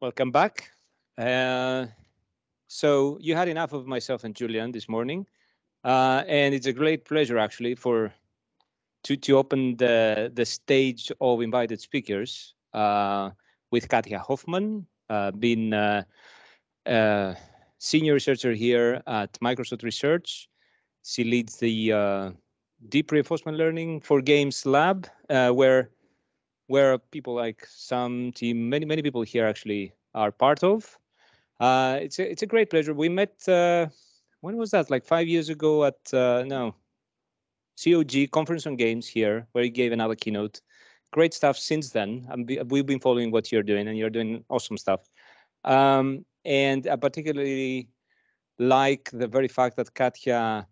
Welcome back. Uh, so you had enough of myself and Julian this morning, and it's a great pleasure actually for to open the stage of invited speakers with Katja Hofmann, being uh, senior researcher here at Microsoft Research. She leads the Deep Reinforcement Learning for Games Lab, where people like Sam, team, many people here actually are part of. It's a great pleasure. We met when was that? Like 5 years ago at no COG Conference on Games here, where he gave another keynote. Great stuff since then. We've been following what you're doing, and you're doing awesome stuff. And I particularly like the very fact that Katja,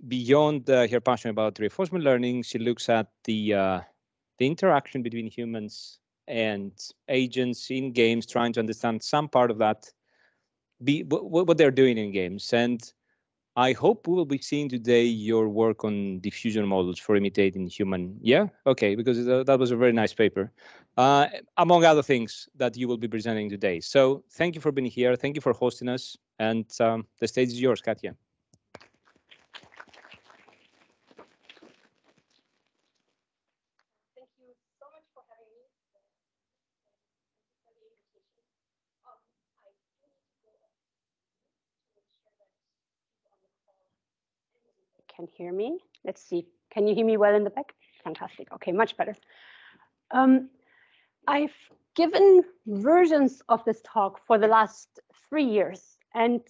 beyond her passion about reinforcement learning, she looks at the interaction between humans and agents in games, trying to understand some part of that, what they're doing in games. And I hope we will be seeing today your work on diffusion models for imitating human. Yeah, okay, because that was a very nice paper, among other things that you will be presenting today. So thank you for being here. Thank you for hosting us. And the stage is yours, Katja. Thank you so much for having me. Thank you for the invitation. I do need to go up to make sure that people on the call can hear me. Let's see. Can you hear me well in the back? Fantastic. Okay, much better. I've given versions of this talk for the last 3 years. And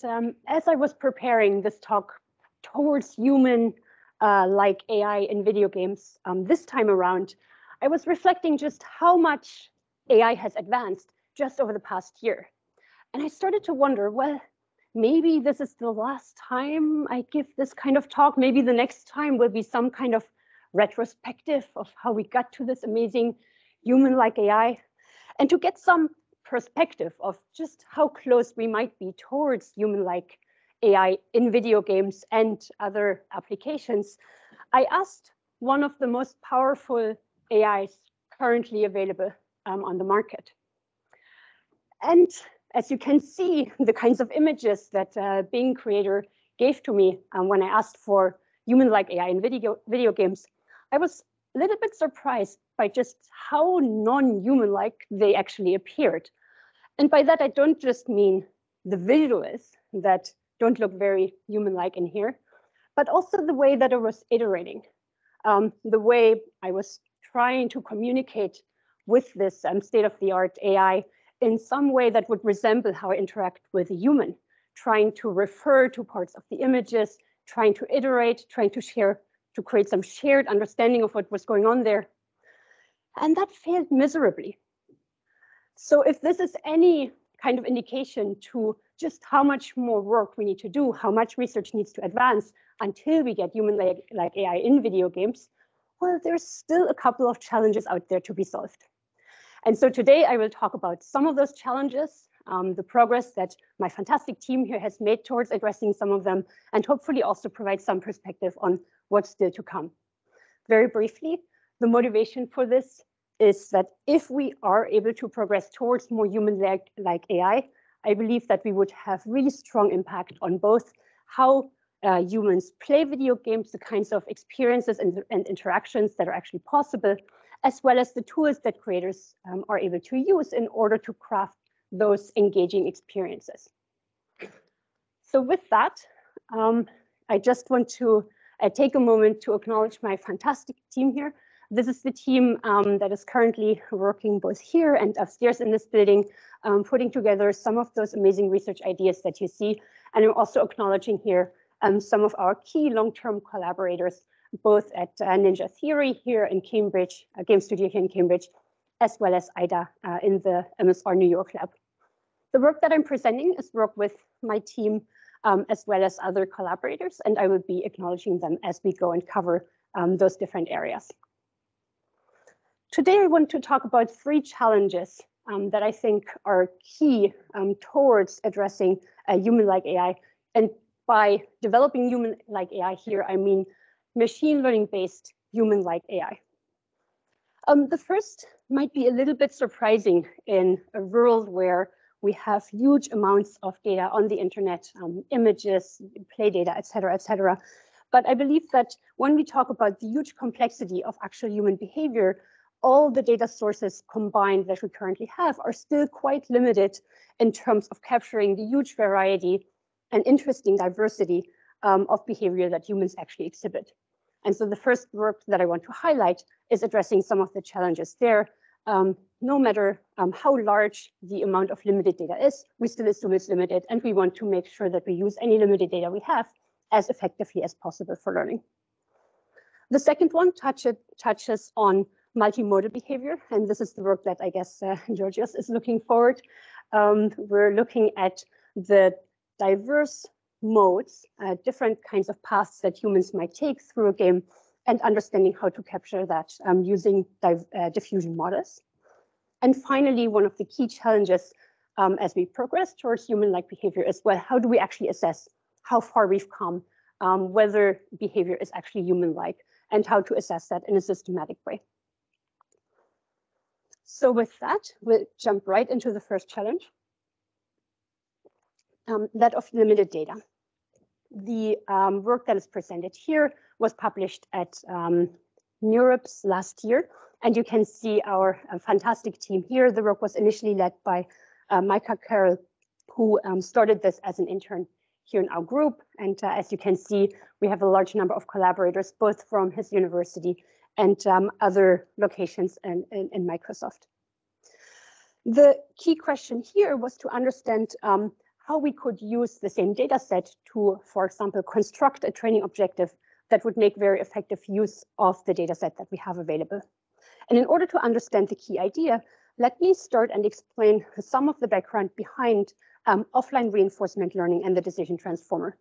as I was preparing this talk towards human like AI in video games this time around, I was reflecting just how much AI has advanced just over the past year. And I started to wonder, well, maybe this is the last time I give this kind of talk. Maybe the next time will be some kind of retrospective of how we got to this amazing human-like AI. And to get some perspective of just how close we might be towards human-like AI in video games and other applications, I asked one of the most powerful AIs currently available on the market. And as you can see, the kinds of images that Bing Creator gave to me when I asked for human-like AI in video games, I was a little bit surprised by just how non-human-like they actually appeared. And by that, I don't just mean the visuals that don't look very human-like in here, but also the way that I was iterating, the way I was trying to communicate with this state-of-the-art AI in some way that would resemble how I interact with a human, trying to refer to parts of the images, trying to iterate, trying to create some shared understanding of what was going on there. And that failed miserably. So if this is any kind of indication to just how much more work we need to do, how much research needs to advance until we get human-like AI in video games, well, there's still a couple of challenges out there to be solved. And so today I will talk about some of those challenges, the progress that my fantastic team here has made towards addressing some of them, and hopefully also provide some perspective on what's still to come. Very briefly, the motivation for this is that if we are able to progress towards more human-like AI, I believe that we would have really strong impact on both how humans play video games, the kinds of experiences and interactions that are actually possible, as well as the tools that creators are able to use in order to craft those engaging experiences. So with that, I just want to take a moment to acknowledge my fantastic team here. This is the team that is currently working both here and upstairs in this building, putting together some of those amazing research ideas that you see. And I'm also acknowledging here some of our key long-term collaborators, both at Ninja Theory here in Cambridge, a game studio here in Cambridge, as well as IDA in the MSR New York lab. The work that I'm presenting is work with my team as well as other collaborators, and I will be acknowledging them as we go and cover those different areas. Today, I want to talk about 3 challenges that I think are key towards addressing human-like AI. And by developing human-like AI here, I mean machine learning-based human-like AI. The first might be a little bit surprising in a world where We have huge amounts of data on the internet, images, play data, et cetera, But I believe that when we talk about the huge complexity of actual human behavior, all the data sources combined that we currently have are still quite limited in terms of capturing the huge variety and interesting diversity of behavior that humans actually exhibit. And so the first work that I want to highlight is addressing some of the challenges there. No matter how large the amount of limited data is, we still assume it's limited, and we want to make sure that we use any limited data we have as effectively as possible for learning. The second one touches on multimodal behavior, and this is the work that I guess Georgios is looking forward. We're looking at the diverse modes, different kinds of paths that humans might take through a game, and understanding how to capture that using diffusion models. And finally, one of the key challenges as we progress towards human-like behavior is, well, how do we actually assess how far we've come, whether behavior is actually human-like, and how to assess that in a systematic way. So with that, we'll jump right into the first challenge, that of limited data. The work that is presented here was published at NeurIPS last year, and you can see our fantastic team here. The work was initially led by Micah Carroll, who started this as an intern here in our group. And as you can see, we have a large number of collaborators, both from his university and other locations in Microsoft. The key question here was to understand how we could use the same data set to, for example, construct a training objective that would make very effective use of the data set that we have available. And in order to understand the key idea, let me start and explain some of the background behind offline reinforcement learning and the decision transformer.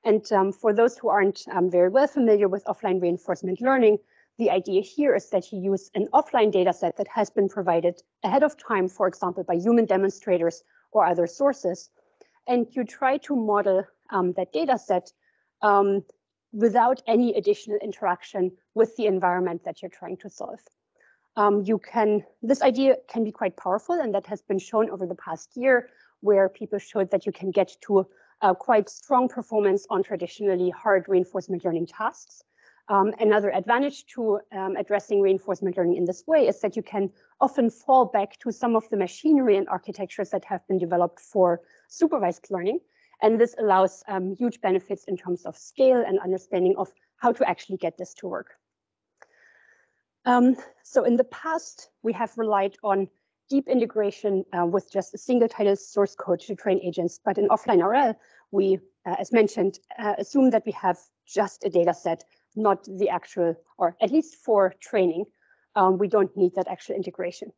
And for those who aren't very well familiar with offline reinforcement learning, the idea here is that you use an offline data set that has been provided ahead of time, for example, by human demonstrators or other sources, and you try to model that data set without any additional interaction with the environment that you're trying to solve. This idea can be quite powerful, and that has been shown over the past year, where people showed that you can get to quite strong performance on traditionally hard reinforcement learning tasks. Another advantage to addressing reinforcement learning in this way is that you can often fall back to some of the machinery and architectures that have been developed for supervised learning. And this allows huge benefits in terms of scale and understanding of how to actually get this to work. So in the past, we have relied on deep integration with just a single title source code to train agents. But in offline RL, we, as mentioned, assume that we have just a data set, not the actual, or at least for training, we don't need that actual integration.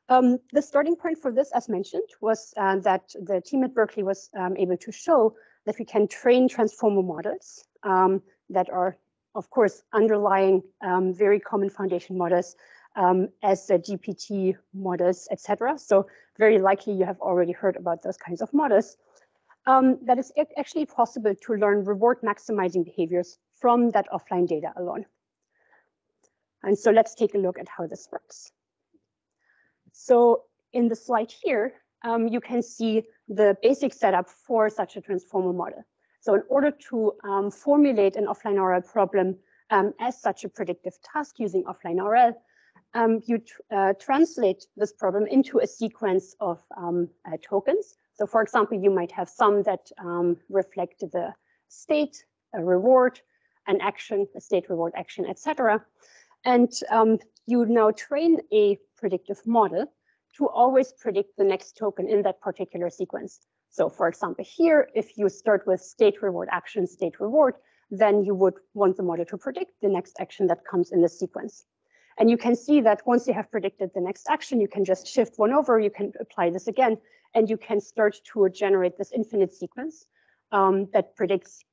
The starting point for this, as mentioned, was that the team at Berkeley was able to show that we can train transformer models that are, of course, underlying very common foundation models as the GPT models, etc. So very likely you have already heard about those kinds of models. That is actually possible to learn reward maximizing behaviors from that offline data alone. And so let's take a look at how this works. So in the slide here, you can see the basic setup for such a transformer model. So in order to formulate an offline RL problem as such a predictive task using offline RL, you translate this problem into a sequence of tokens. So for example, you might have some that reflect the state, a reward, an action, a state, reward, action, etc. And you now train a predictive model to always predict the next token in that particular sequence. So for example, here, if you start with state, reward, action, state, reward, then you would want the model to predict the next action that comes in the sequence. And you can see that once you have predicted the next action, you can just shift one over, you can apply this again, and you can start to generate this infinite sequence that predicts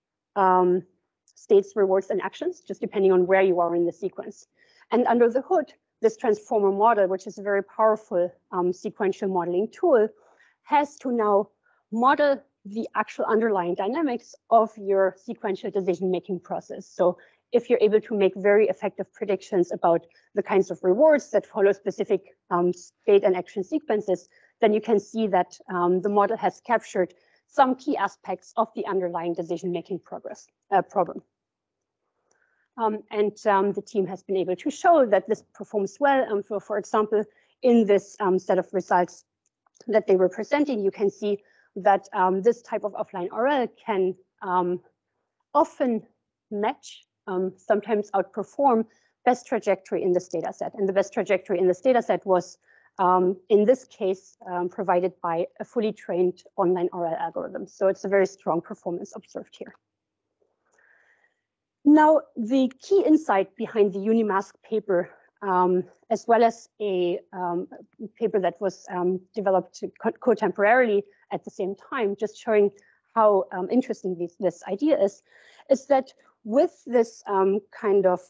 states, rewards, and actions, just depending on where you are in the sequence. And under the hood, this transformer model, which is a very powerful sequential modeling tool, has to now model the actual underlying dynamics of your sequential decision-making process. So if you're able to make very effective predictions about the kinds of rewards that follow specific state and action sequences, then you can see that the model has captured some key aspects of the underlying decision-making problem. The team has been able to show that this performs well. For example, in this set of results that they were presenting, you can see that this type of offline RL can often match, sometimes outperform best trajectory in this data set. And the best trajectory in this data set was, in this case, provided by a fully trained online RL algorithm. So it's a very strong performance observed here. Now, the key insight behind the UniMask paper, as well as a paper that was developed contemporarily at the same time, just showing how interesting this idea is that with this kind of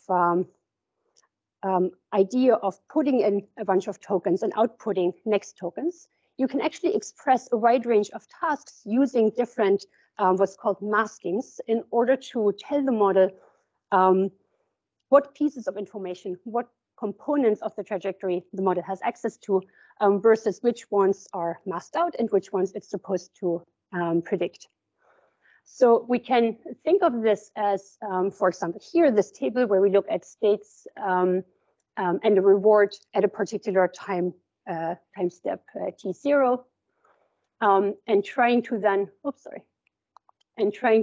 idea of putting in a bunch of tokens and outputting next tokens, you can actually express a wide range of tasks using different what's called maskings in order to tell the model what pieces of information, what components of the trajectory the model has access to versus which ones are masked out and which ones it's supposed to predict. So we can think of this as, for example, here, this table where we look at states and a reward at a particular time step t0, and trying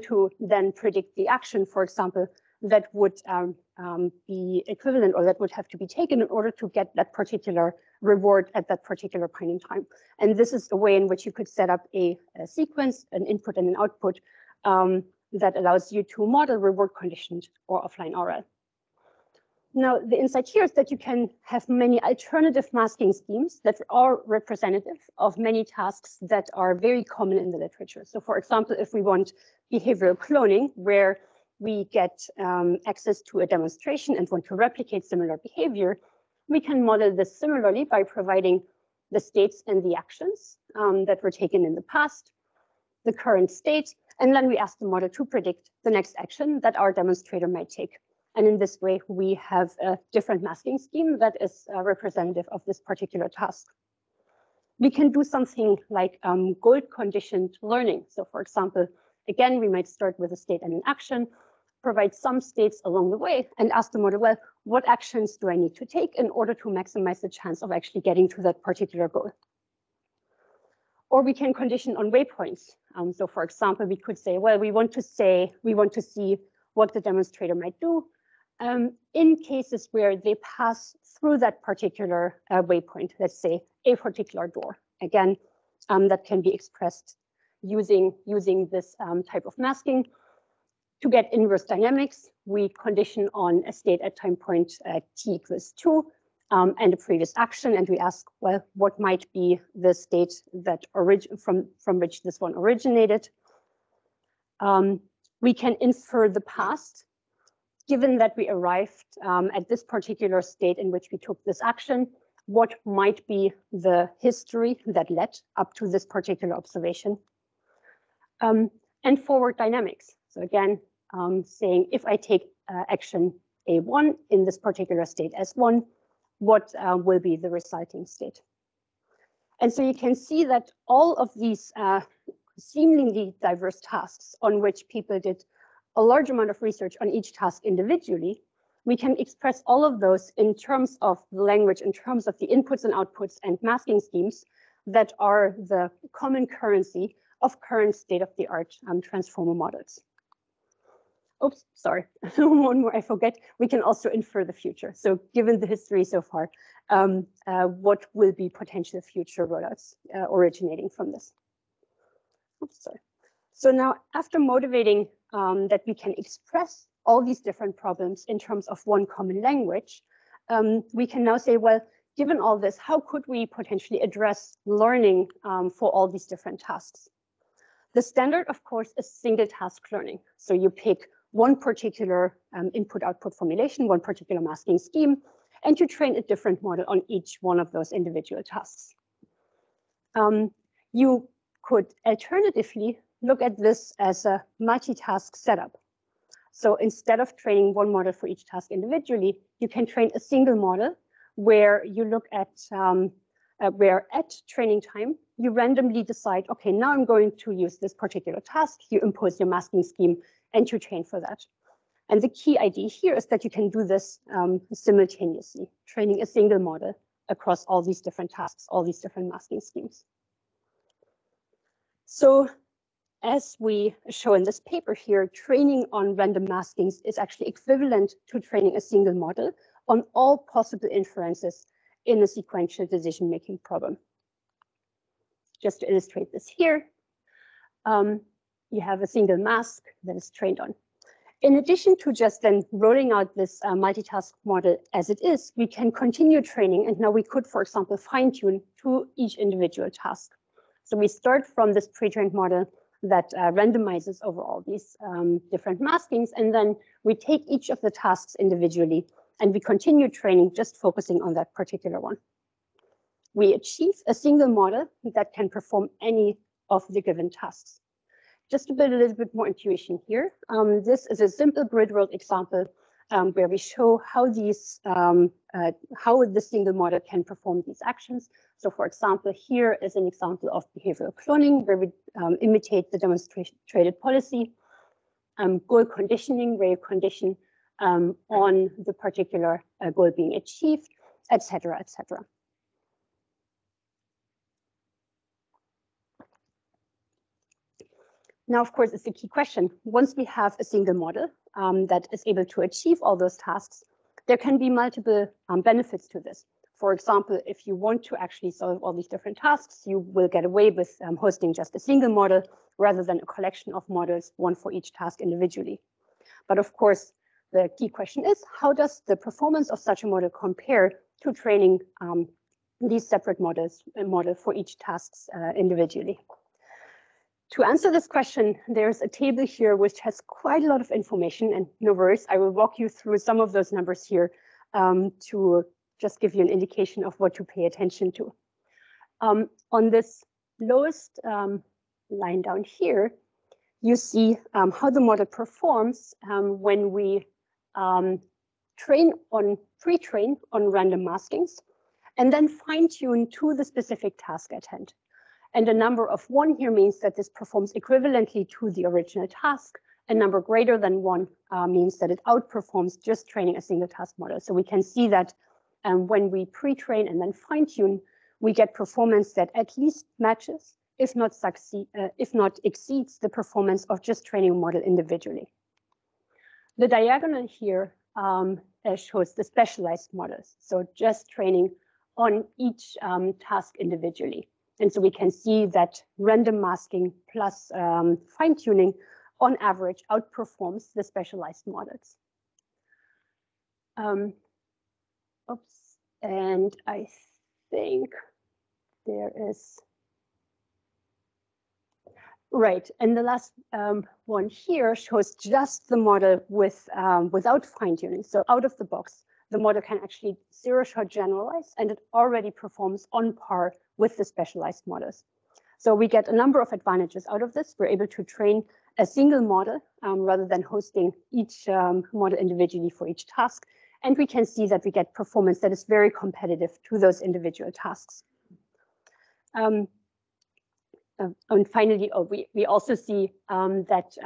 to then predict the action, for example, that would be equivalent or that would have to be taken in order to get that particular reward at that particular point in time. And this is a way in which you could set up a sequence, an input and an output that allows you to model reward conditioned or offline RL. Now, the insight here is that you can have many alternative masking schemes that are representative of many tasks that are very common in the literature. So for example, if we want behavioral cloning, where we get access to a demonstration and want to replicate similar behavior, we can model this similarly by providing the states and the actions that were taken in the past, the current state, and then we ask the model to predict the next action that our demonstrator might take. And in this way, we have a different masking scheme that is representative of this particular task. We can do something like goal conditioned learning. So for example, again, we might start with a state and an action, provide some states along the way, and ask the model, well, what actions do I need to take in order to maximize the chance of actually getting to that particular goal? Or we can condition on waypoints. So for example, we could say, well, we want to see what the demonstrator might do in cases where they pass through that particular waypoint, let's say a particular door. Again, that can be expressed using this type of masking. To get inverse dynamics, we condition on a state at time point t = 2 and a previous action, and we ask, well, what might be the state that from which this one originated? We can infer the past, given that we arrived at this particular state in which we took this action. What might be the history that led up to this particular observation? And forward dynamics. So again, saying if I take action A1 in this particular state S1, what will be the resulting state? And so you can see that all of these seemingly diverse tasks on which people did a large amount of research on each task individually, we can express all of those in terms of the language, in terms of the inputs and outputs and masking schemes that are the common currency of current state-of-the-art transformer models. Oops, sorry, one more, I forget. We can also infer the future. So given the history so far, what will be potential future rollouts originating from this? Oops, sorry. So now, after motivating that we can express all these different problems in terms of one common language, we can now say, well, given all this, how could we potentially address learning for all these different tasks? The standard, of course, is single task learning. So you pick one particular input-output formulation, one particular masking scheme, and you train a different model on each one of those individual tasks. You could alternatively look at this as a multitask setup. So instead of training one model for each task individually, you can train a single model where you look at where at training time, you randomly decide, okay, now I'm going to use this particular task. You impose your masking scheme and you train for that. And the key idea here is that you can do this simultaneously, training a single model across all these different tasks, all these different masking schemes. So as we show in this paper here, training on random maskings is actually equivalent to training a single model on all possible inferences in a sequential decision-making problem. Just to illustrate this here, you have a single mask that is trained on. In addition to just then rolling out this multitask model as it is, we can continue training. And now we could, for example, fine-tune to each individual task. So we start from this pre-trained model that randomizes over all these different maskings. And then we take each of the tasks individually and we continue training, just focusing on that particular one. We achieve a single model that can perform any of the given tasks. Just to build a little bit more intuition here, this is a simple grid world example where we show how these how the single model can perform these actions. So, for example, here is an example of behavioral cloning where we imitate the demonstrated policy, goal conditioning, where you condition on the particular goal being achieved, etc., etc. Now, of course, it's a key question. Once we have a single model that is able to achieve all those tasks, there can be multiple benefits to this. For example, if you want to actually solve all these different tasks, you will get away with hosting just a single model rather than a collection of models, one for each task individually. But of course, the key question is, how does the performance of such a model compare to training these separate models for each task individually? To answer this question, there's a table here which has quite a lot of information, and no worries, I will walk you through some of those numbers here to just give you an indication of what to pay attention to. On this lowest line down here, you see how the model performs when we pre-train on random maskings and then fine-tune to the specific task at hand. And a number of 1 here means that this performs equivalently to the original task. A number greater than 1 means that it outperforms just training a single task model. So we can see that when we pre-train and then fine-tune, we get performance that at least matches, if not exceeds the performance of just training a model individually. The diagonal here shows the specialized models. So just training on each task individually. And so we can see that random masking plus fine-tuning on average outperforms the specialized models. Oops, and I think there is, right, and the last one here shows just the model with without fine-tuning. So out of the box, the model can actually zero-shot generalize, and it already performs on par with the specialized models. So we get a number of advantages out of this. We're able to train a single model rather than hosting each model individually for each task. And we can see that we get performance that is very competitive to those individual tasks. And finally, we also see that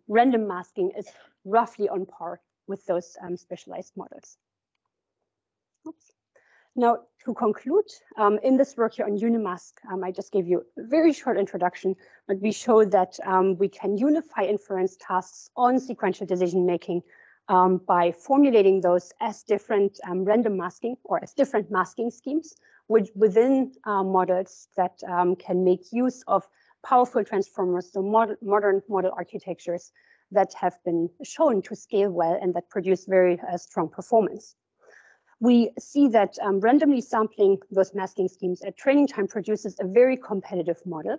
random masking is roughly on par with those specialized models. Oops. Now, to conclude, in this work here on Unimask, I just gave you a very short introduction, but we show that we can unify inference tasks on sequential decision-making by formulating those as different random masking or as different masking schemes within models that can make use of powerful transformers, so modern model architectures that have been shown to scale well and that produce very strong performance. We see that randomly sampling those masking schemes at training time produces a very competitive model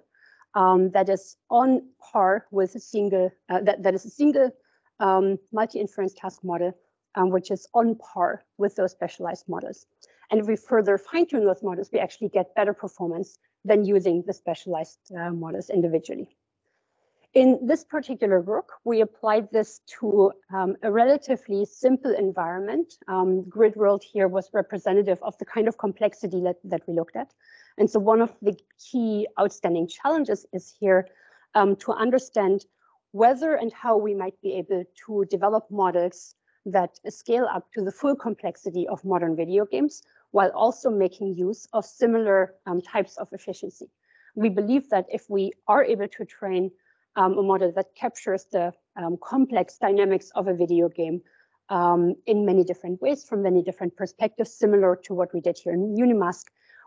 that is on par with a single, that is a single multi-inference task model, which is on par with those specialized models. And if we further fine-tune those models, we actually get better performance than using the specialized models individually. In this particular work, we applied this to a relatively simple environment. Grid world here was representative of the kind of complexity that we looked at. And so one of the key outstanding challenges is here to understand whether and how we might be able to develop models that scale up to the full complexity of modern video games, while also making use of similar types of efficiency. We believe that if we are able to train a model that captures the complex dynamics of a video game in many different ways, from many different perspectives, similar to what we did here in Unimask,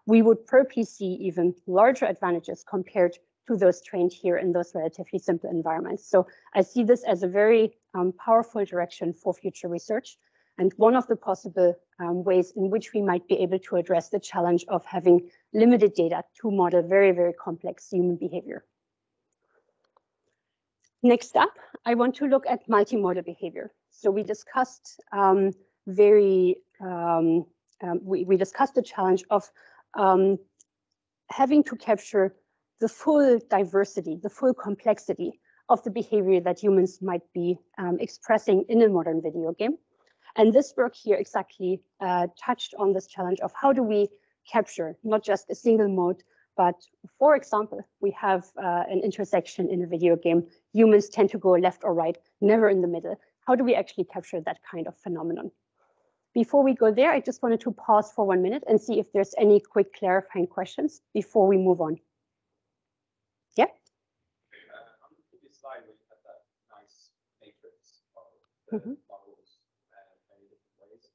we would probably see even larger advantages compared to those trained here in those relatively simple environments. So I see this as a very powerful direction for future research, and one of the possible ways in which we might be able to address the challenge of having limited data to model very, very complex human behavior. Next up, I want to look at multimodal behavior. So we discussed we discussed the challenge of having to capture the full diversity, the full complexity of the behavior that humans might be expressing in a modern video game. And this work here exactly touched on this challenge of how do we capture not just a single mode, but for example, we have an intersection in a video game. Humans tend to go left or right, never in the middle. How do we actually capture that kind of phenomenon? Before we go there, I just wanted to pause for 1 minute and see if there's any quick clarifying questions before we move on. Yeah? On the previous slide, we had that nice matrix of the models many different ways.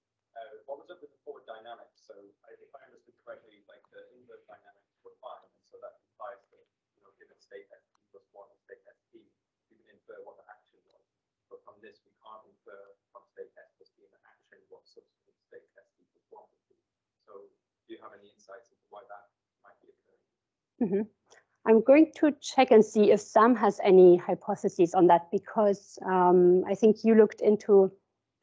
What was up with the forward dynamics? So if I understood correctly, like the inverse dynamics were fine, and so that implies that, you know, given state st plus 1 and state st, we can infer what the action was. But from this, we can't infer from state s plus b in the action what subsequent state st plus 1 would be. So do you have any insights into why that might be occurring? I'm going to check and see if Sam has any hypotheses on that, because I think you looked into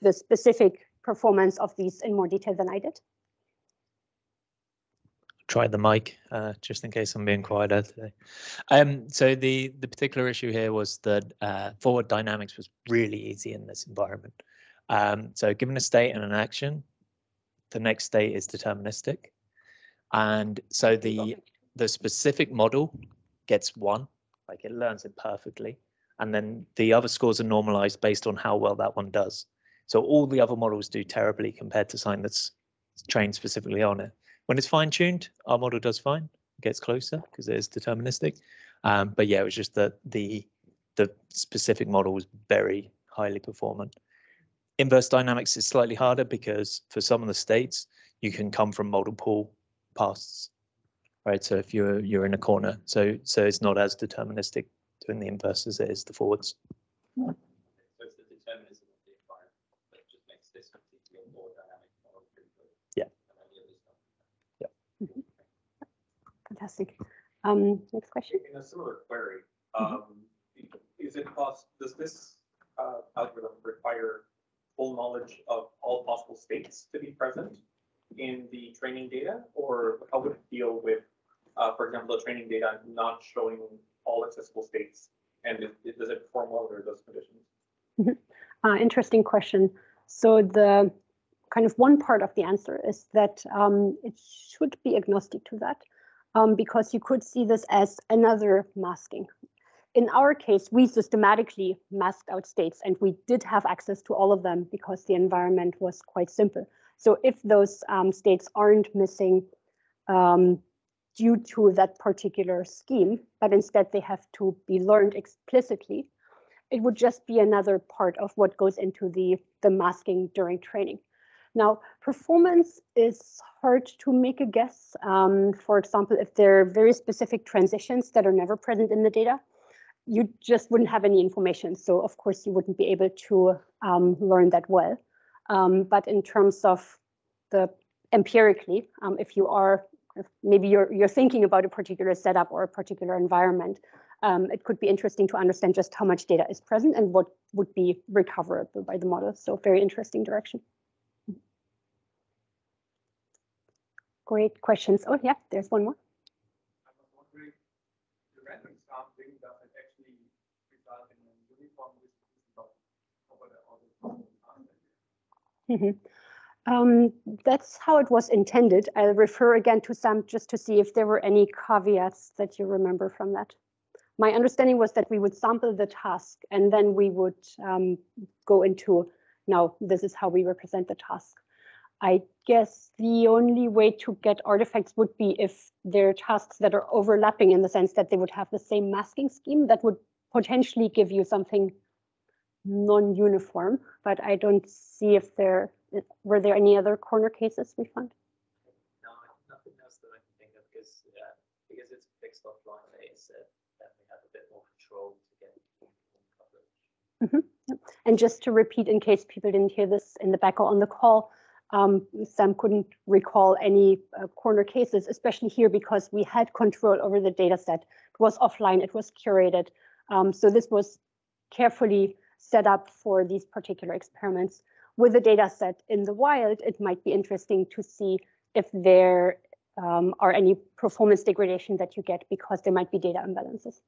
the specific performance of these in more detail than I did. Try the mic, just in case I'm being quieter today. So the particular issue here was that forward dynamics was really easy in this environment. So given a state and an action, the next state is deterministic. And so the specific model gets 1, like it learns it perfectly. And then the other scores are normalized based on how well that one does. So all the other models do terribly compared to something that's trained specifically on it. When it's fine-tuned, our model does fine. It gets closer because it is deterministic. But yeah, it was just that the specific model was very highly performant. Inverse dynamics is slightly harder because for some of the states, you can come from multiple paths, right? So if you're in a corner, so it's not as deterministic doing the inverse as it is the forwards. So it's the determinism of the environment that just makes this particular more dynamic model pretty good. Yeah. Yeah. Fantastic. Next question. In a similar query, is it does this algorithm require full knowledge of all possible states to be present in the training data, or how would it deal with, for example, the training data not showing all accessible states, and does it perform well under those conditions? Interesting question. So the kind of one part of the answer is that it should be agnostic to that, because you could see this as another masking. In our case, we systematically masked out states, and we did have access to all of them because the environment was quite simple. So if those states aren't missing due to that particular scheme, but instead they have to be learned explicitly, it would just be another part of what goes into the masking during training. Now, performance is hard to make a guess. For example, if there are very specific transitions that are never present in the data, you just wouldn't have any information. So of course you wouldn't be able to learn that well. But in terms of the empirically, if you are, maybe you're thinking about a particular setup or a particular environment, it could be interesting to understand just how much data is present and what would be recoverable by the model. So very interesting direction. Great questions. Oh yeah, there's one more. I was wondering, the random sampling doesn't actually result in a uniform distribution of over the order. That's how it was intended. I'll refer again to some just to see if there were any caveats that you remember from that. My understanding was that we would sample the task and then we would go into, now this is how we represent the task. I guess the only way to get artifacts would be if there are tasks that are overlapping in the sense that they would have the same masking scheme that would potentially give you something non-uniform, but I don't see if were there any other corner cases we found? No, nothing else that I can think of because it's fixed offline data set, then we have a bit more control to get coverage. Yep. And just to repeat, in case people didn't hear this in the back or on the call, Sam couldn't recall any corner cases, especially here because we had control over the data set. It was offline, it was curated. So this was carefully set up for these particular experiments. With the data set in the wild, it might be interesting to see if there are any performance degradation that you get because there might be data imbalances.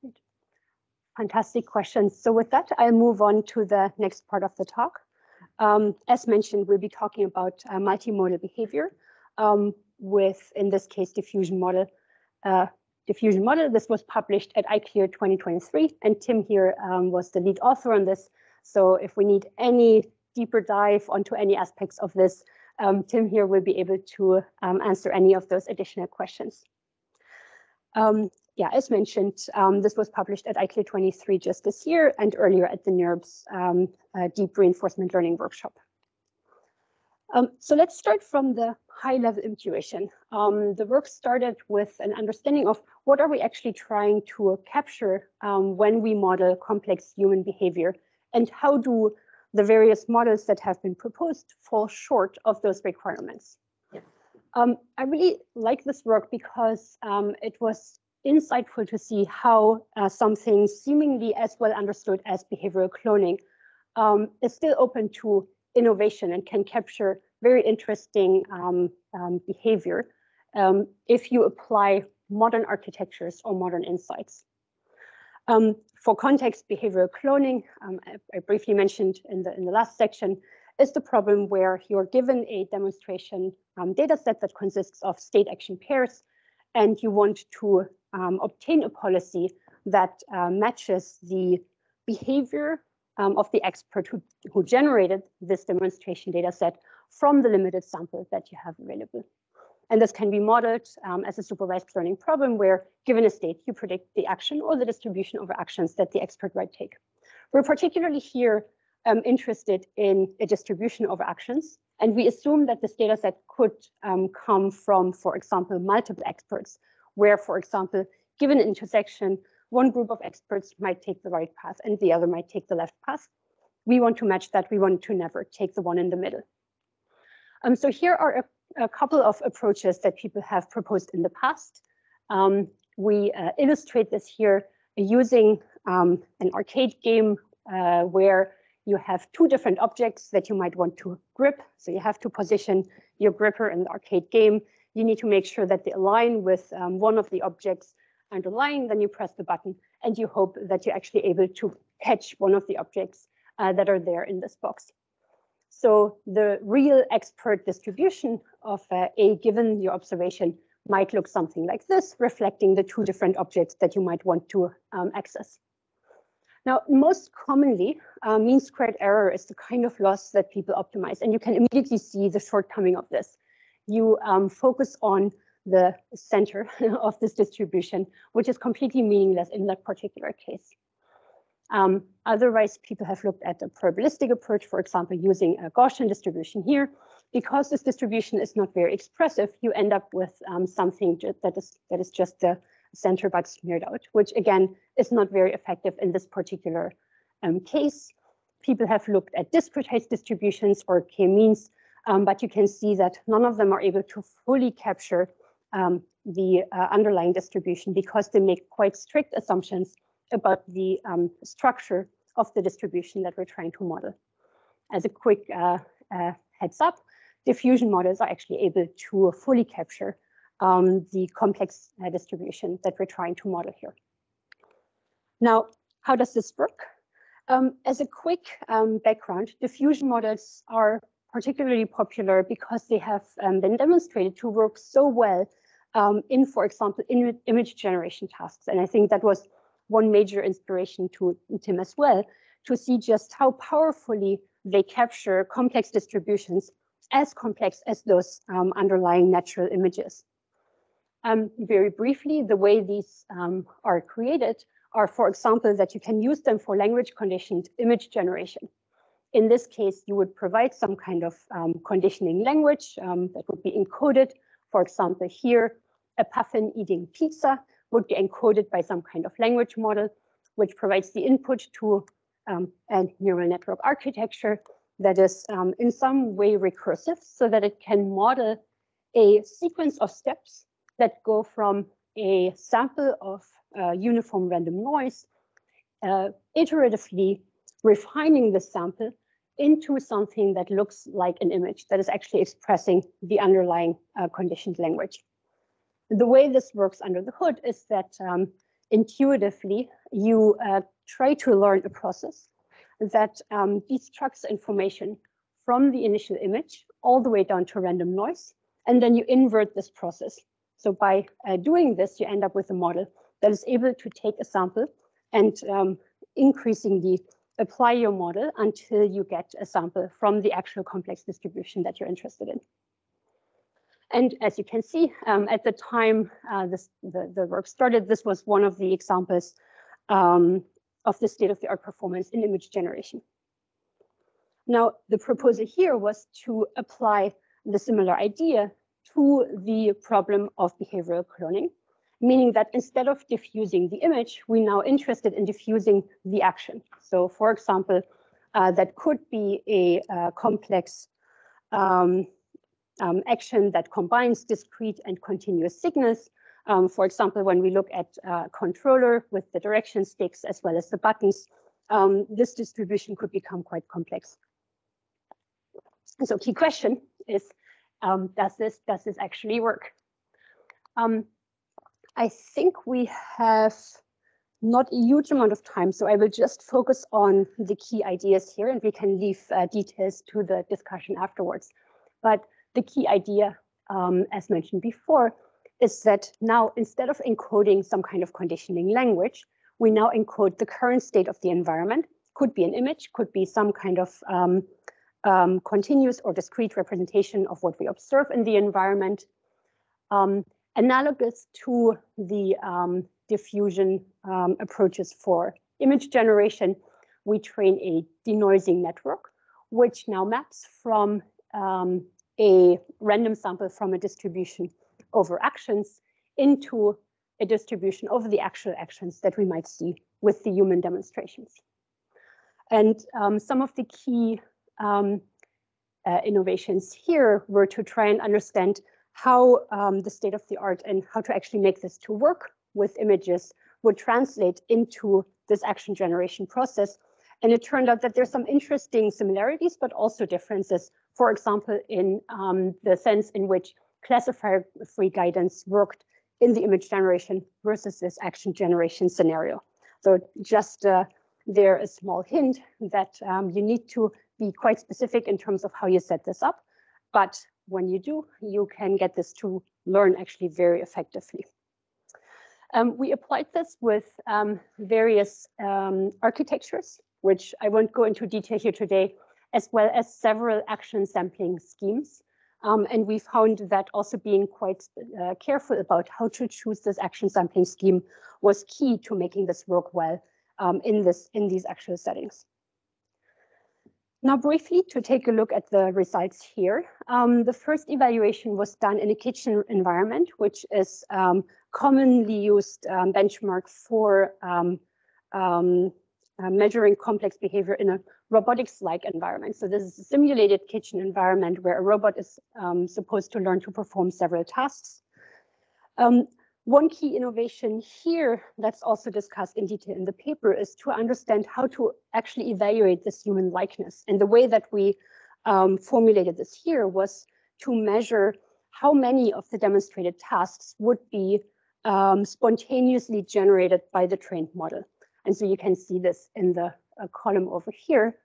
Great. Fantastic questions. So with that, I'll move on to the next part of the talk. As mentioned, we'll be talking about multimodal behavior with, in this case, diffusion model. This was published at ICLR 2023, and Tim here was the lead author on this. So if we need any deeper dive onto any aspects of this, Tim here will be able to answer any of those additional questions. Yeah, as mentioned, this was published at ICLR 23 just this year and earlier at the NERBS Deep Reinforcement Learning Workshop. So let's start from the high-level intuition. The work started with an understanding of what are we actually trying to capture when we model complex human behavior, and how do the various models that have been proposed fall short of those requirements. I really like this work because it was insightful to see how something seemingly as well understood as behavioral cloning is still open to innovation and can capture very interesting behavior if you apply modern architectures or modern insights. For context, behavioral cloning, I briefly mentioned in the last section, is the problem where you're given a demonstration data set that consists of state action pairs, and you want to obtain a policy that matches the behavior of the expert who generated this demonstration data set from the limited sample that you have available. And this can be modeled as a supervised learning problem where, given a state, you predict the action or the distribution of actions that the expert might take. We're particularly here interested in a distribution of actions, and we assume that this data set could come from, for example, multiple experts, where, for example, given an intersection, one group of experts might take the right path and the other might take the left path. We want to match that. We want to never take the one in the middle. So here are a couple of approaches that people have proposed in the past. We illustrate this here using an arcade game where you have two different objects that you might want to grip. So you have to position your gripper in the arcade game. You need to make sure that they align with one of the objects underlying, then you press the button and you hope that you're actually able to catch one of the objects that are there in this box. So the real expert distribution of A given your observation might look something like this, reflecting the two different objects that you might want to access. Now, most commonly, mean squared error is the kind of loss that people optimize, and you can immediately see the shortcoming of this. You focus on the center of this distribution, which is completely meaningless in that particular case. Otherwise, people have looked at a probabilistic approach, for example, using a Gaussian distribution here. Because this distribution is not very expressive, you end up with something that is just the center but smeared out, which again is not very effective in this particular case. People have looked at discretized distributions or k-means, but you can see that none of them are able to fully capture the underlying distribution because they make quite strict assumptions about the structure of the distribution that we're trying to model. As a quick heads up, diffusion models are actually able to fully capture the complex distribution that we're trying to model here. Now, how does this work? As a quick background, diffusion models are particularly popular because they have been demonstrated to work so well in, for example, image generation tasks. And I think that was one major inspiration to Tim as well, to see just how powerfully they capture complex distributions, as complex as those underlying natural images. Very briefly, the way these are created are, for example, that you can use them for language conditioned image generation. In this case, you would provide some kind of conditioning language that would be encoded. For example, here, a puffin eating pizza would be encoded by some kind of language model, which provides the input to a neural network architecture that is in some way recursive, so that it can model a sequence of steps that go from a sample of uniform random noise, iteratively refining the sample into something that looks like an image that is actually expressing the underlying conditioned language. The way this works under the hood is that intuitively you try to learn a process that destructs information from the initial image all the way down to random noise, and then you invert this process. So by doing this, you end up with a model that is able to take a sample and increasingly apply your model until you get a sample from the actual complex distribution that you're interested in. And as you can see, at the time the work started, this was one of the examples of the state-of-the-art performance in image generation. Now, the proposal here was to apply the similar idea to the problem of behavioral cloning, meaning that instead of diffusing the image, we're now interested in diffusing the action. So, for example, that could be a complex action that combines discrete and continuous signals. For example, when we look at a controller with the direction sticks as well as the buttons, this distribution could become quite complex. And so key question is, does this actually work? I think we have not a huge amount of time, so I will just focus on the key ideas here, and we can leave details to the discussion afterwards. But the key idea, as mentioned before, is that now instead of encoding some kind of conditioning language, we now encode the current state of the environment. Could be an image, could be some kind of continuous or discrete representation of what we observe in the environment. Analogous to the diffusion approaches for image generation, we train a denoising network, which now maps from a random sample from a distribution over actions into a distribution over the actual actions that we might see with the human demonstrations. And some of the key innovations here were to try and understand how the state of the art and how to actually make this to work with images would translate into this action generation process. And it turned out that there's some interesting similarities, but also differences. For example, in the sense in which classifier-free guidance worked in the image generation versus this action generation scenario. So just there a small hint that you need to be quite specific in terms of how you set this up. But when you do, you can get this to learn actually very effectively. We applied this with various architectures, which I won't go into detail here today, as well as several action sampling schemes. And we found that also being quite careful about how to choose this action sampling scheme was key to making this work well in these actual settings. Now, briefly, to take a look at the results here, the first evaluation was done in a kitchen environment, which is commonly used benchmark for measuring complex behavior in a robotics-like environment. So this is a simulated kitchen environment where a robot is supposed to learn to perform several tasks. One key innovation here that's also discussed in detail in the paper is to understand how to actually evaluate this human likeness. And the way that we formulated this here was to measure how many of the demonstrated tasks would be spontaneously generated by the trained model. And so you can see this in the column over here,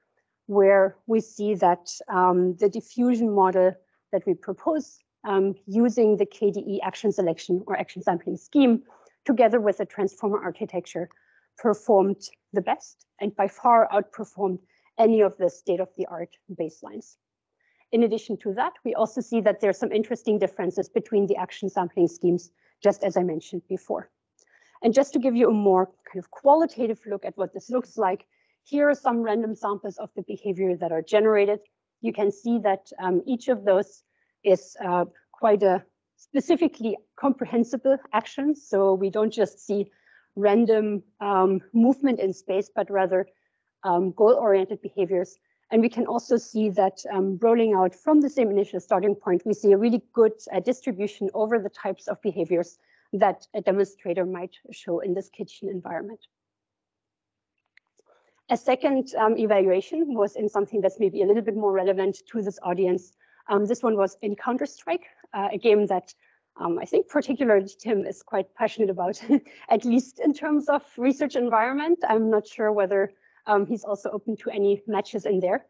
where we see that the diffusion model that we propose using the KDE action selection or action sampling scheme, together with the transformer architecture, performed the best and by far outperformed any of the state-of-the-art baselines. In addition to that, we also see that there are some interesting differences between the action sampling schemes, just as I mentioned before. And just to give you a more kind of qualitative look at what this looks like, here are some random samples of the behavior that are generated. You can see that each of those is quite a specifically comprehensible action. So we don't just see random movement in space, but rather goal-oriented behaviors. And we can also see that rolling out from the same initial starting point, we see a really good distribution over the types of behaviors that a demonstrator might show in this kitchen environment. A second evaluation was in something that's maybe a little bit more relevant to this audience. This one was in Counter-Strike, a game that I think particularly Tim is quite passionate about, at least in terms of research environment. I'm not sure whether he's also open to any matches in there.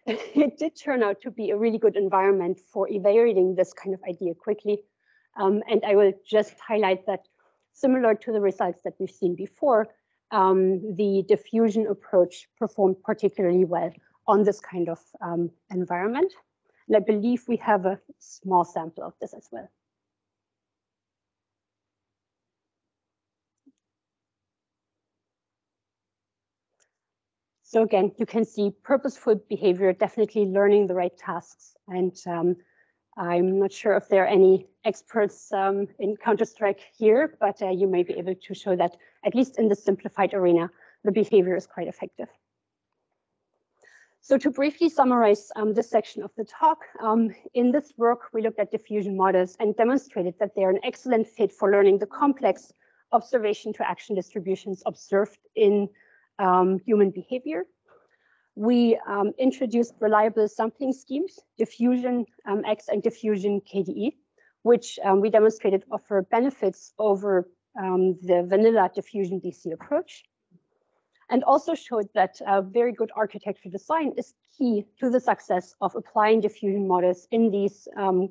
It did turn out to be a really good environment for evaluating this kind of idea quickly. And I will just highlight that similar to the results that we've seen before, the diffusion approach performed particularly well on this kind of environment. And I believe we have a small sample of this as well. So again, you can see purposeful behavior, definitely learning the right tasks. And I'm not sure if there are any experts in Counter-Strike here, but you may be able to show that, at least in the simplified arena, the behavior is quite effective. So to briefly summarize this section of the talk, in this work, we looked at diffusion models and demonstrated that they are an excellent fit for learning the complex observation to action distributions observed in human behavior. We introduced reliable sampling schemes, diffusion X and diffusion KDE, which we demonstrated offer benefits over the vanilla diffusion DC approach, and also showed that very good architecture design is key to the success of applying diffusion models in these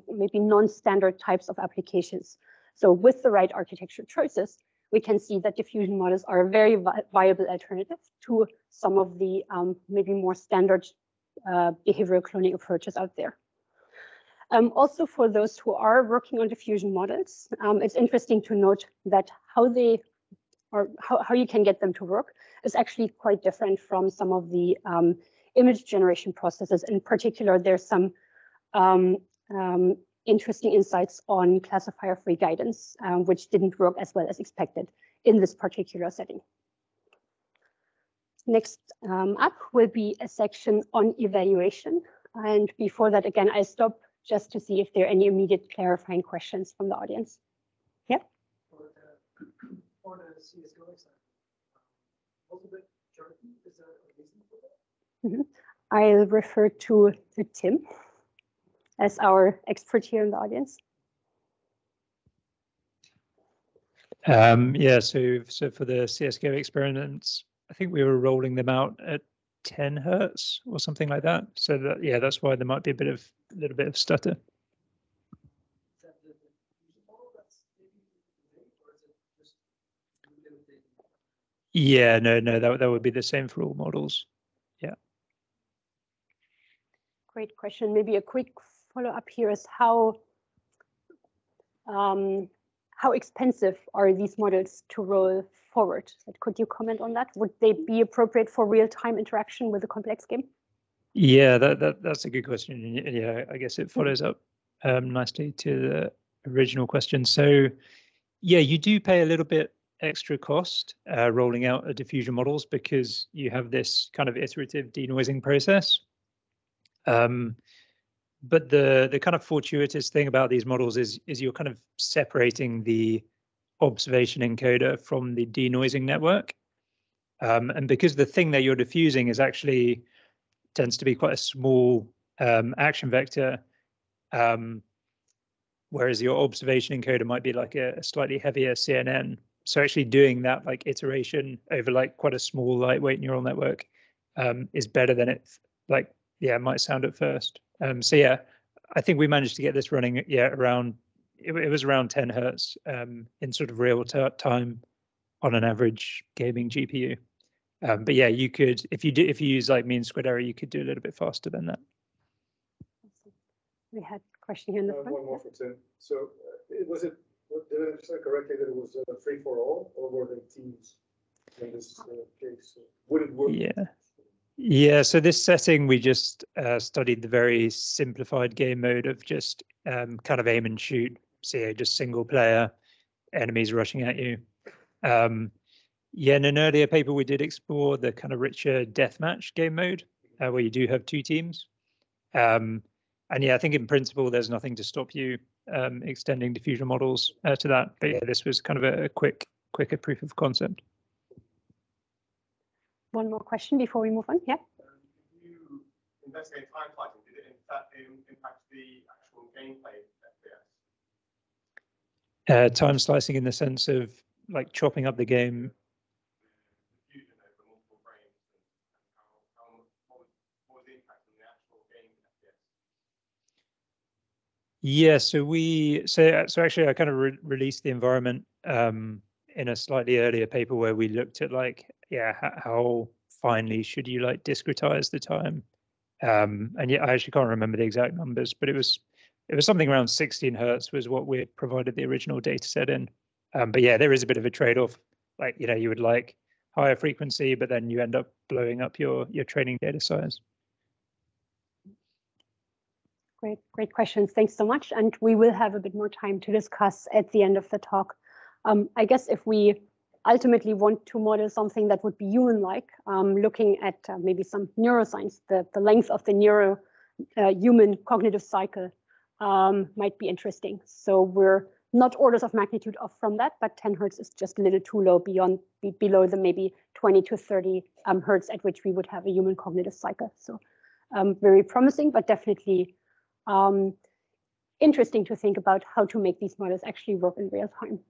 maybe non-standard types of applications. So with the right architecture choices, we can see that diffusion models are a very viable alternative to some of the maybe more standard behavioral cloning approaches out there. Also, for those who are working on diffusion models, it's interesting to note that how you can get them to work is actually quite different from some of the image generation processes. In particular, there's some interesting insights on classifier-free guidance, which didn't work as well as expected in this particular setting. Next up will be a section on evaluation. And before that, again, I stop just to see if there are any immediate clarifying questions from the audience. Yeah? For the CSGO example, was it Jordan? Is there a reason for that? I'll refer to Tim as our expert here in the audience. Yeah, so for the CSGO experiments, I think we were rolling them out at 10 hertz or something like that. So that, yeah, that's why there might be a little bit of stutter. Is that the user model that's maybe late, or is it just limited? Yeah, no, that would be the same for all models. Yeah. Great question. Maybe a quick follow-up here is how expensive are these models to roll forward? Could you comment on that? Would they be appropriate for real-time interaction with a complex game? Yeah, that's a good question. Yeah, I guess it follows up nicely to the original question. So, yeah, you do pay a little bit extra cost rolling out a diffusion models because you have this kind of iterative denoising process. But the kind of fortuitous thing about these models is you're kind of separating the observation encoder from the denoising network. And because the thing that you're diffusing is actually tends to be quite a small action vector, whereas your observation encoder might be like a slightly heavier CNN. So actually doing that like iteration over like quite a small lightweight neural network is better than it like might sound at first. So yeah, I think we managed to get this running around it was around 10 hertz in sort of real time on an average gaming GPU. But yeah, you could if you use like mean squared error, you could do a little bit faster than that. We had a question here in the front. One more for Tim. So did I understand correctly that it was free for all, or were there teams in this case? Would it work? Yeah. So this setting, we just studied the very simplified game mode of just kind of aim and shoot. So yeah, just single player, enemies rushing at you. Yeah, in an earlier paper, we did explore the kind of richer deathmatch game mode where you do have two teams. And yeah, I think in principle, there's nothing to stop you extending diffusion models to that. But yeah, this was kind of a quicker proof of concept. One more question before we move on. Yeah. You investigate time slicing. Did it impact the actual gameplay FPS? Time slicing in the sense of like chopping up the game. Diffusion over multiple frames, and what was the impact on the actual game FPS? Yeah, so actually I kind of released the environment in a slightly earlier paper where we looked at like how finely should you like discretize the time, and yeah, I actually can't remember the exact numbers, but it was something around 16 hertz was what we provided the original data set in. But yeah, there is a bit of a trade-off. Like you would like higher frequency, but then you end up blowing up your training data size. Great questions. Thanks so much. And we will have a bit more time to discuss at the end of the talk. I guess if we ultimately want to model something that would be human-like, looking at maybe some neuroscience, the length of the human cognitive cycle might be interesting. So we're not orders of magnitude off from that, but 10 hertz is just a little too low below the maybe 20 to 30 hertz at which we would have a human cognitive cycle. So very promising, but definitely interesting to think about how to make these models actually work in real time.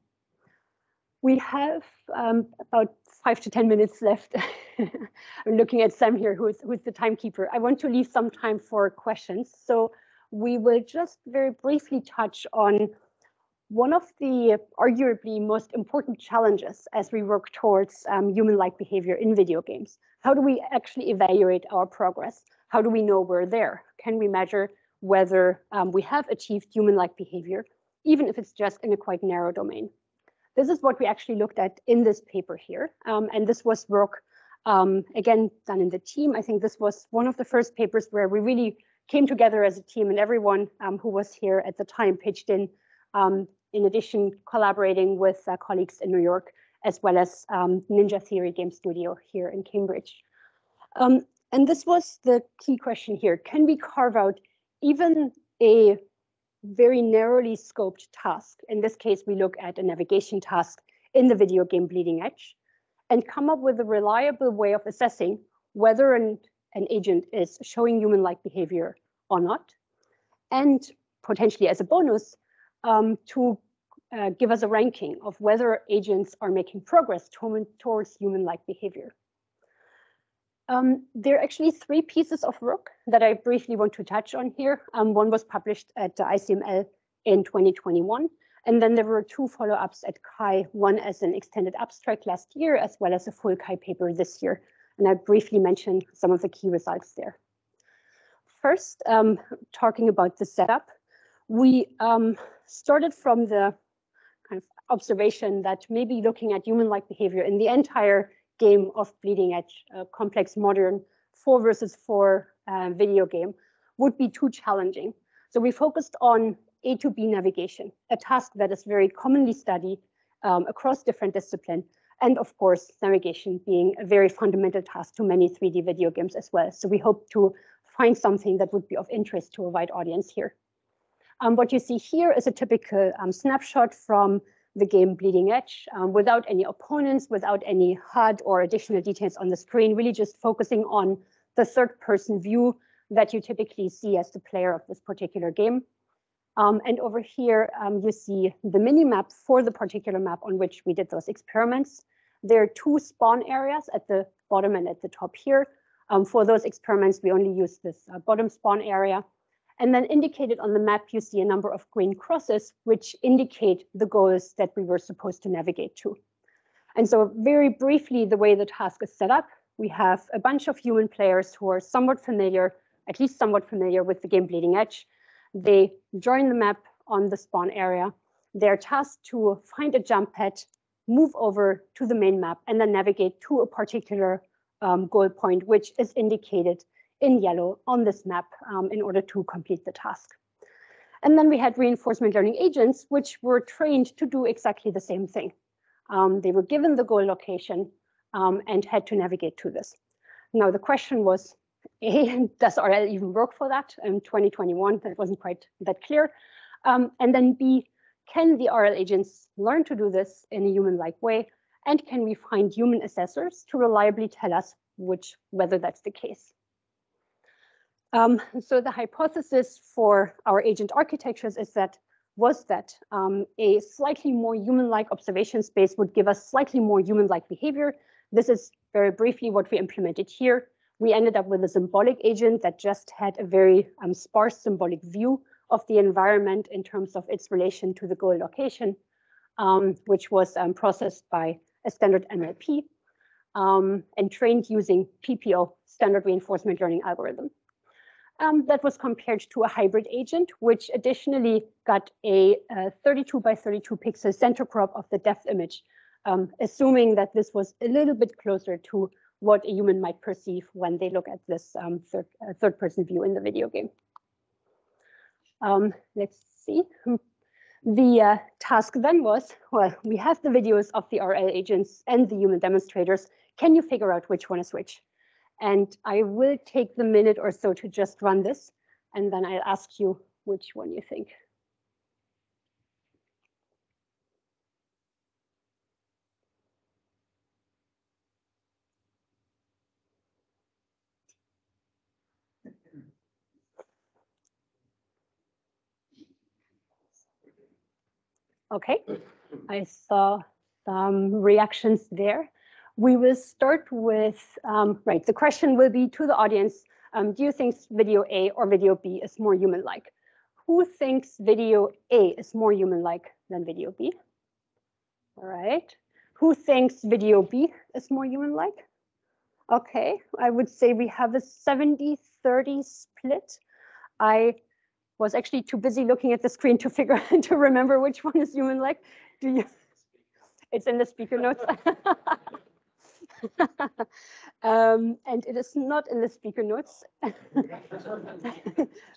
We have about 5 to 10 minutes left. I'm looking at Sam here, who's the timekeeper. I want to leave some time for questions. So we will just very briefly touch on one of the arguably most important challenges as we work towards human-like behavior in video games. How do we actually evaluate our progress? How do we know we're there? Can we measure whether we have achieved human-like behavior, even if it's just in a quite narrow domain? This is what we actually looked at in this paper here. And this was work, again, done in the team. I think this was one of the first papers where we really came together as a team, and everyone who was here at the time pitched in addition, collaborating with colleagues in New York, as well as Ninja Theory Game Studio here in Cambridge. And this was the key question here. Can we carve out even a very narrowly scoped task? In this case, we look at a navigation task in the video game Bleeding Edge, and come up with a reliable way of assessing whether an agent is showing human-like behavior or not, and potentially as a bonus, to give us a ranking of whether agents are making progress towards human-like behavior. There are actually 3 pieces of work that I briefly want to touch on here. One was published at the ICML in 2021, and then there were 2 follow-ups at CHI, one as an extended abstract last year, as well as a full CHI paper this year. And I briefly mentioned some of the key results there. First, talking about the setup, we started from the kind of observation that maybe looking at human-like behavior in the entire game of Bleeding Edge, a complex modern 4 versus 4 video game, would be too challenging. So we focused on A to B navigation, a task that is very commonly studied across different disciplines, and of course, navigation being a very fundamental task to many 3D video games as well. So we hope to find something that would be of interest to a wide audience here. What you see here is a typical snapshot from the game Bleeding Edge, without any opponents, without any HUD or additional details on the screen, really just focusing on the third-person view that you typically see as the player of this particular game. And over here, you see the mini map for the particular map on which we did those experiments. There are 2 spawn areas at the bottom and at the top here. For those experiments, we only use this bottom spawn area. And then indicated on the map, you see a number of green crosses, which indicate the goals that we were supposed to navigate to. And so very briefly, the way the task is set up, we have a bunch of human players who are somewhat familiar, at least somewhat familiar with the game Bleeding Edge. They join the map on the spawn area. They're tasked to find a jump pad, move over to the main map, and then navigate to a particular goal point, which is indicated in yellow on this map in order to complete the task. And then we had reinforcement learning agents, which were trained to do exactly the same thing. They were given the goal location and had to navigate to this. Now, the question was, A, does RL even work for that? In 2021, that wasn't quite that clear. And then B, can the RL agents learn to do this in a human-like way? And can we find human assessors to reliably tell us whether that's the case? So the hypothesis for our agent architectures was that a slightly more human-like observation space would give us slightly more human-like behavior. This is very briefly what we implemented here. We ended up with a symbolic agent that just had a very sparse symbolic view of the environment in terms of its relation to the goal location, which was processed by a standard NLP and trained using PPO, standard reinforcement learning algorithm. That was compared to a hybrid agent, which additionally got a 32 by 32 pixel center crop of the depth image, assuming that this was a little bit closer to what a human might perceive when they look at this third-person view in the video game. Let's see. The task then was, well, we have the videos of the RL agents and the human demonstrators. Can you figure out which one is which? And I will take the minute or so to just run this, and then I'll ask you which one you think. Okay, I saw some reactions there. We will start with, right, the question will be to the audience, do you think video A or video B is more human-like? Who thinks video A is more human-like than video B? All right. Who thinks video B is more human-like? Okay, I would say we have a 70-30 split. I was actually too busy looking at the screen to remember which one is human-like. Do you? It's in the speaker notes. And it is not in the speaker notes. But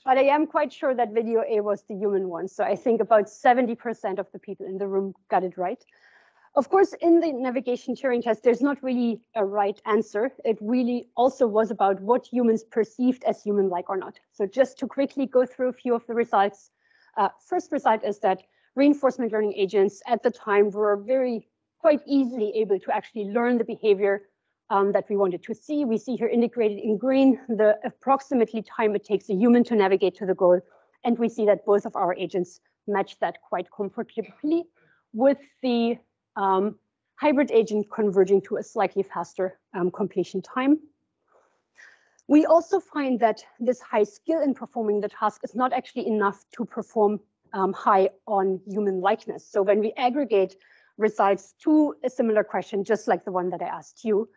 I am quite sure that video A was the human one. So I think about 70% of the people in the room got it right. Of course, in the navigation Turing test, there's not really a right answer. It really also was about what humans perceived as human-like or not. So just to quickly go through a few of the results. First result is that reinforcement learning agents at the time were quite easily able to actually learn the behavior that we wanted to see. We see here integrated in green the approximately time it takes a human to navigate to the goal. And we see that both of our agents match that quite comfortably, with the hybrid agent converging to a slightly faster completion time. We also find that this high skill in performing the task is not actually enough to perform high on human likeness. So when we aggregate results to a similar question, just like the one that I asked you,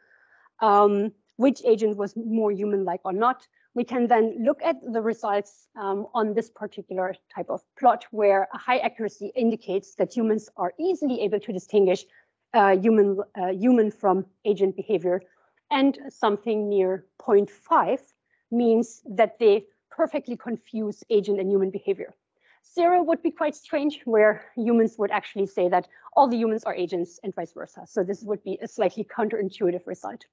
which agent was more human-like or not, we can then look at the results on this particular type of plot, where a high accuracy indicates that humans are easily able to distinguish human from agent behavior, and something near 0.5 means that they perfectly confuse agent and human behavior. 0 would be quite strange, where humans would actually say that all the humans are agents and vice versa. So this would be a slightly counterintuitive result.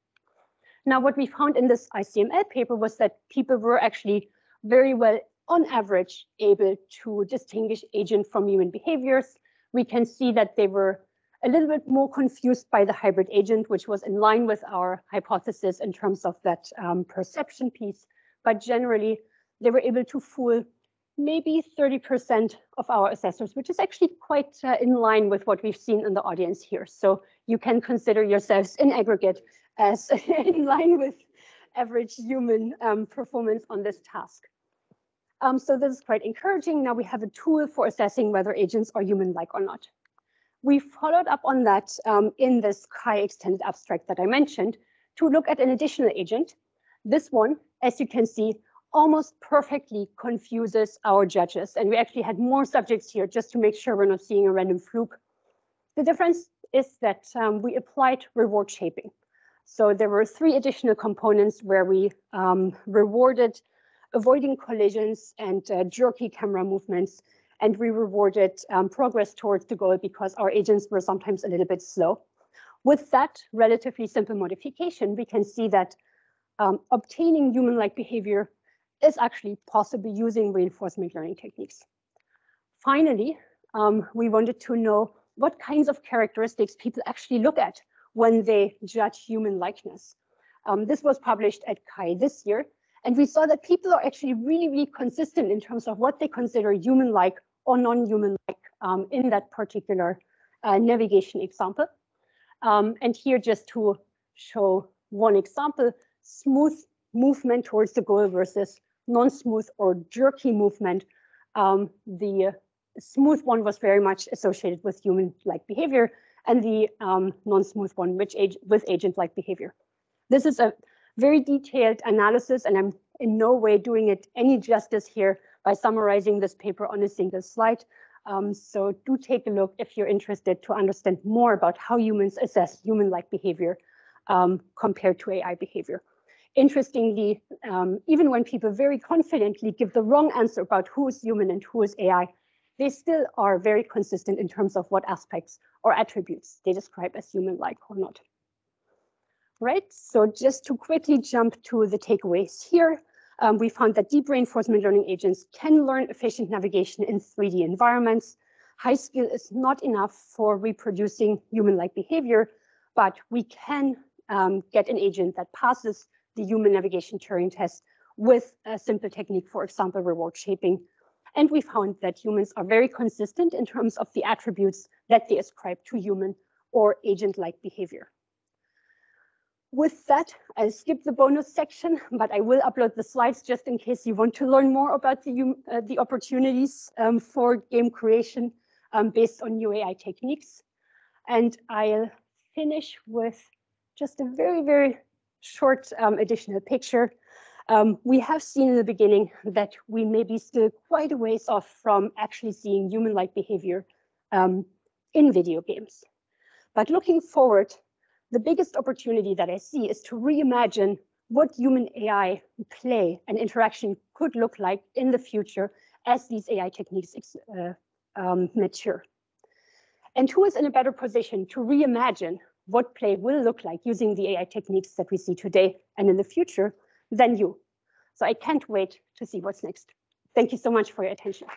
Now, what we found in this ICML paper was that people were actually very well, on average, able to distinguish agent from human behaviors. We can see that they were a little bit more confused by the hybrid agent, which was in line with our hypothesis in terms of that perception piece. But generally, they were able to fool maybe 30% of our assessors, which is actually quite in line with what we've seen in the audience here. So you can consider yourselves in aggregate as in line with average human performance on this task. So this is quite encouraging. Now we have a tool for assessing whether agents are human-like or not. We followed up on that in this Kai extended abstract that I mentioned to look at an additional agent. This one, as you can see, almost perfectly confuses our judges. And we actually had more subjects here just to make sure we're not seeing a random fluke. The difference is that we applied reward shaping. So there were 3 additional components where we rewarded avoiding collisions and jerky camera movements. And we rewarded progress towards the goal because our agents were sometimes a little bit slow. With that relatively simple modification, we can see that obtaining human-like behavior is actually possible using reinforcement learning techniques. Finally, we wanted to know what kinds of characteristics people actually look at when they judge human likeness. This was published at Kai this year, and we saw that people are actually really, really consistent in terms of what they consider human-like or non-human-like in that particular navigation example. And here, just to show one example, smooth movement towards the goal versus non-smooth or jerky movement. The smooth one was very much associated with human-like behavior, and the non-smooth one with agent-like behavior. This is a very detailed analysis, and I'm in no way doing it any justice here by summarizing this paper on a single slide. So do take a look if you're interested to understand more about how humans assess human-like behavior compared to AI behavior. Interestingly, even when people very confidently give the wrong answer about who is human and who is AI, they still are very consistent in terms of what aspects or attributes they describe as human-like or not. Right, so just to quickly jump to the takeaways here, we found that deep reinforcement learning agents can learn efficient navigation in 3D environments. High skill is not enough for reproducing human-like behavior, but we can get an agent that passes the human navigation Turing test with a simple technique, for example, reward shaping. And we found that humans are very consistent in terms of the attributes that they ascribe to human or agent-like behavior. With that, I'll skip the bonus section, but I will upload the slides just in case you want to learn more about the opportunities for game creation based on new AI techniques. And I'll finish with just a very, very short additional picture. We have seen in the beginning that we may be still quite a ways off from actually seeing human-like behavior in video games. But looking forward, the biggest opportunity that I see is to reimagine what human AI play and interaction could look like in the future as these AI techniques mature. And who is in a better position to reimagine what play will look like using the AI techniques that we see today and in the future than you? So I can't wait to see what's next. Thank you so much for your attention.